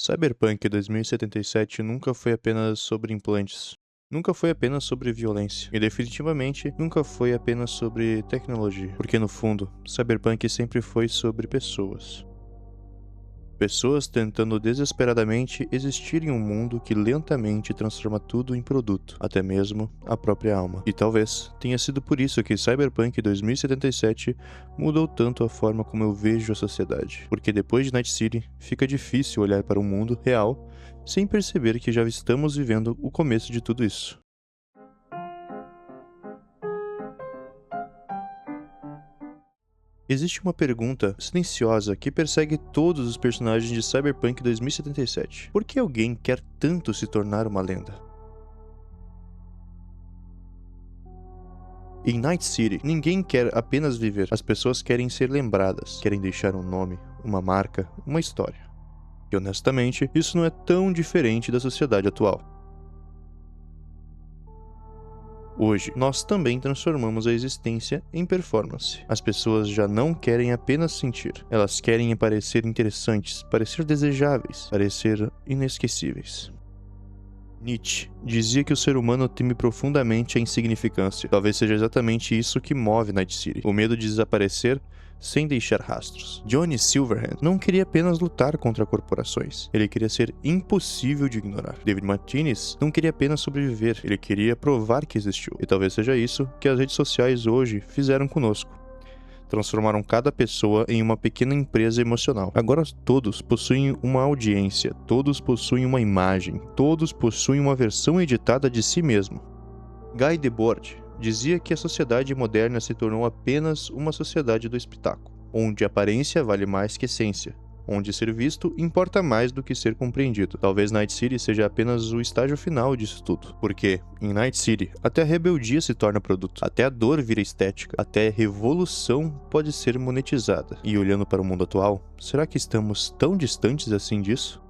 Cyberpunk 2077 nunca foi apenas sobre implantes. Nunca foi apenas sobre violência. E definitivamente nunca foi apenas sobre tecnologia. Porque no fundo, Cyberpunk sempre foi sobre pessoas. Pessoas tentando desesperadamente existir em um mundo que lentamente transforma tudo em produto, até mesmo a própria alma. E talvez tenha sido por isso que Cyberpunk 2077 mudou tanto a forma como eu vejo a sociedade. Porque depois de Night City, fica difícil olhar para o mundo real sem perceber que já estamos vivendo o começo de tudo isso. Existe uma pergunta silenciosa que persegue todos os personagens de Cyberpunk 2077. Por que alguém quer tanto se tornar uma lenda? Em Night City, ninguém quer apenas viver. As pessoas querem ser lembradas, querem deixar um nome, uma marca, uma história. E honestamente, isso não é tão diferente da sociedade atual. Hoje, nós também transformamos a existência em performance. As pessoas já não querem apenas sentir. Elas querem parecer interessantes, parecer desejáveis, parecer inesquecíveis. Nietzsche dizia que o ser humano teme profundamente a insignificância. Talvez seja exatamente isso que move Night City. O medo de desaparecer sem deixar rastros. Johnny Silverhand não queria apenas lutar contra corporações. Ele queria ser impossível de ignorar. David Martinez não queria apenas sobreviver. Ele queria provar que existiu. E talvez seja isso que as redes sociais hoje fizeram conosco. Transformaram cada pessoa em uma pequena empresa emocional. Agora todos possuem uma audiência, todos possuem uma imagem, todos possuem uma versão editada de si mesmo. Guy Debord dizia que a sociedade moderna se tornou apenas uma sociedade do espetáculo, onde aparência vale mais que essência, onde ser visto importa mais do que ser compreendido. Talvez Night City seja apenas o estágio final disso tudo, porque em Night City até a rebeldia se torna produto, até a dor vira estética, até a revolução pode ser monetizada. E olhando para o mundo atual, será que estamos tão distantes assim disso?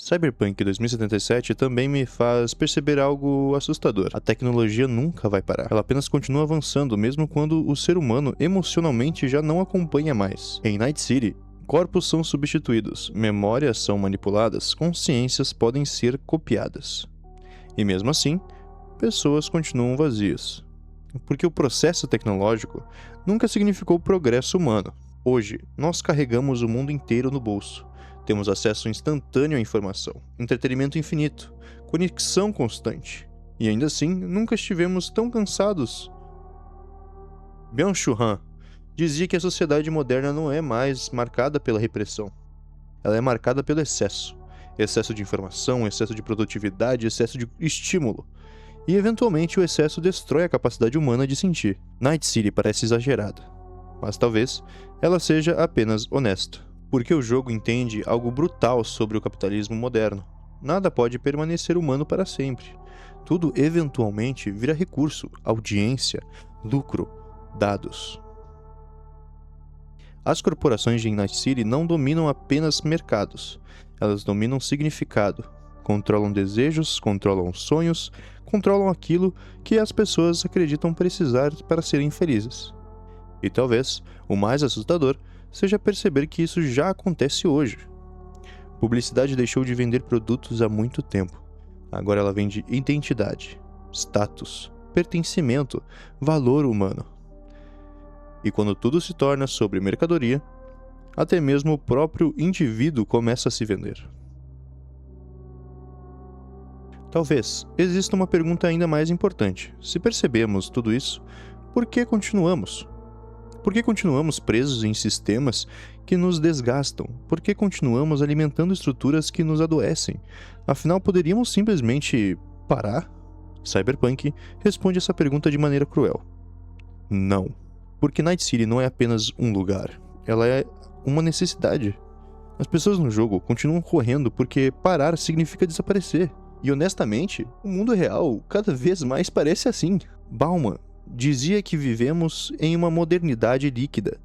Cyberpunk 2077 também me faz perceber algo assustador. A tecnologia nunca vai parar. Ela apenas continua avançando, mesmo quando o ser humano emocionalmente já não acompanha mais. Em Night City, corpos são substituídos, memórias são manipuladas, consciências podem ser copiadas. E mesmo assim, pessoas continuam vazias. Porque o processo tecnológico nunca significou progresso humano. Hoje, nós carregamos o mundo inteiro no bolso. Temos acesso instantâneo à informação, entretenimento infinito, conexão constante. E ainda assim, nunca estivemos tão cansados. Byung-Chul Han dizia que a sociedade moderna não é mais marcada pela repressão. Ela é marcada pelo excesso. Excesso de informação, excesso de produtividade, excesso de estímulo. E eventualmente o excesso destrói a capacidade humana de sentir. Night City parece exagerada, mas talvez ela seja apenas honesta. Porque o jogo entende algo brutal sobre o capitalismo moderno. Nada pode permanecer humano para sempre. Tudo eventualmente vira recurso, audiência, lucro, dados. As corporações de Night City não dominam apenas mercados. Elas dominam significado. Controlam desejos, controlam sonhos, controlam aquilo que as pessoas acreditam precisar para serem felizes. E talvez, o mais assustador, seja perceber que isso já acontece hoje. Publicidade deixou de vender produtos há muito tempo. Agora ela vende identidade, status, pertencimento, valor humano. E quando tudo se torna sobre mercadoria, até mesmo o próprio indivíduo começa a se vender. Talvez exista uma pergunta ainda mais importante. Se percebemos tudo isso, por que continuamos? Por que continuamos presos em sistemas que nos desgastam? Por que continuamos alimentando estruturas que nos adoecem? Afinal, poderíamos simplesmente parar? Cyberpunk responde essa pergunta de maneira cruel. Não. Porque Night City não é apenas um lugar. Ela é uma necessidade. As pessoas no jogo continuam correndo porque parar significa desaparecer. E honestamente, o mundo real cada vez mais parece assim. Bauman dizia que vivemos em uma modernidade líquida.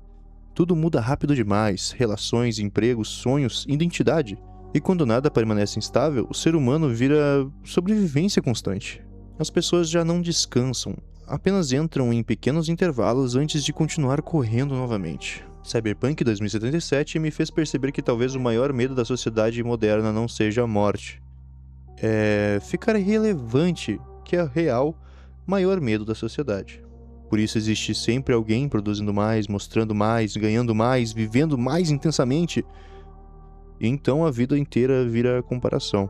Tudo muda rápido demais, relações, empregos, sonhos, identidade. E quando nada permanece instável, o ser humano vira sobrevivência constante. As pessoas já não descansam, apenas entram em pequenos intervalos antes de continuar correndo novamente. Cyberpunk 2077 me fez perceber que talvez o maior medo da sociedade moderna não seja a morte. É ficar irrelevante, que é o real maior medo da sociedade. Por isso existe sempre alguém produzindo mais, mostrando mais, ganhando mais, vivendo mais intensamente. E então a vida inteira vira comparação.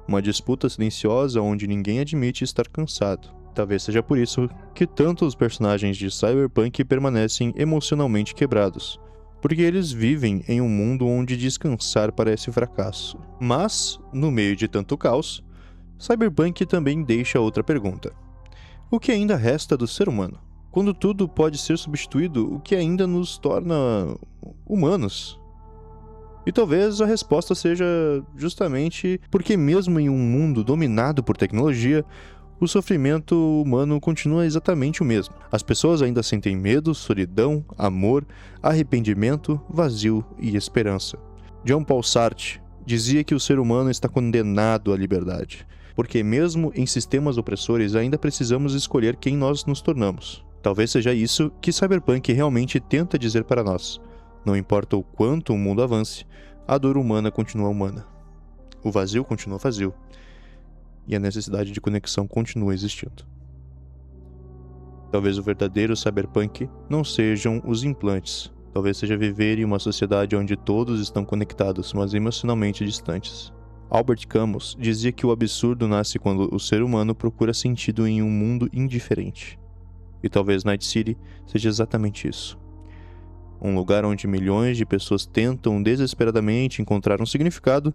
Uma disputa silenciosa onde ninguém admite estar cansado. Talvez seja por isso que tanto os personagens de Cyberpunk permanecem emocionalmente quebrados, porque eles vivem em um mundo onde descansar parece fracasso. Mas, no meio de tanto caos, Cyberpunk também deixa outra pergunta. O que ainda resta do ser humano? Quando tudo pode ser substituído, o que ainda nos torna humanos? E talvez a resposta seja justamente porque mesmo em um mundo dominado por tecnologia, o sofrimento humano continua exatamente o mesmo. As pessoas ainda sentem medo, solidão, amor, arrependimento, vazio e esperança. Jean Paul Sartre dizia que o ser humano está condenado à liberdade, porque mesmo em sistemas opressores ainda precisamos escolher quem nós nos tornamos. Talvez seja isso que Cyberpunk realmente tenta dizer para nós. Não importa o quanto o mundo avance, a dor humana continua humana. O vazio continua vazio. E a necessidade de conexão continua existindo. Talvez o verdadeiro cyberpunk não sejam os implantes. Talvez seja viver em uma sociedade onde todos estão conectados, mas emocionalmente distantes. Albert Camus dizia que o absurdo nasce quando o ser humano procura sentido em um mundo indiferente. E talvez Night City seja exatamente isso. Um lugar onde milhões de pessoas tentam desesperadamente encontrar um significado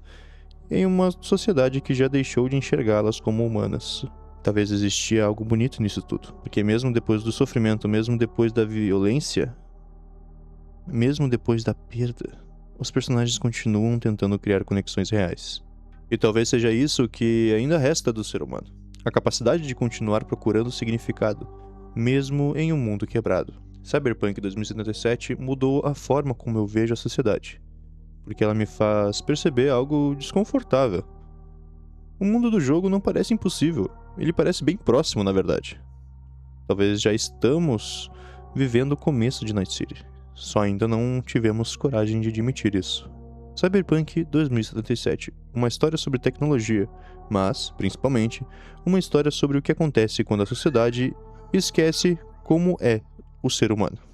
em uma sociedade que já deixou de enxergá-las como humanas. Talvez existia algo bonito nisso tudo, porque mesmo depois do sofrimento, mesmo depois da violência, mesmo depois da perda, os personagens continuam tentando criar conexões reais. E talvez seja isso que ainda resta do ser humano, a capacidade de continuar procurando significado, mesmo em um mundo quebrado. Cyberpunk 2077 mudou a forma como eu vejo a sociedade, porque ela me faz perceber algo desconfortável. O mundo do jogo não parece impossível, ele parece bem próximo, na verdade. Talvez já estamos vivendo o começo de Night City, só ainda não tivemos coragem de admitir isso. Cyberpunk 2077, uma história sobre tecnologia, mas, principalmente, uma história sobre o que acontece quando a sociedade esquece como é o ser humano.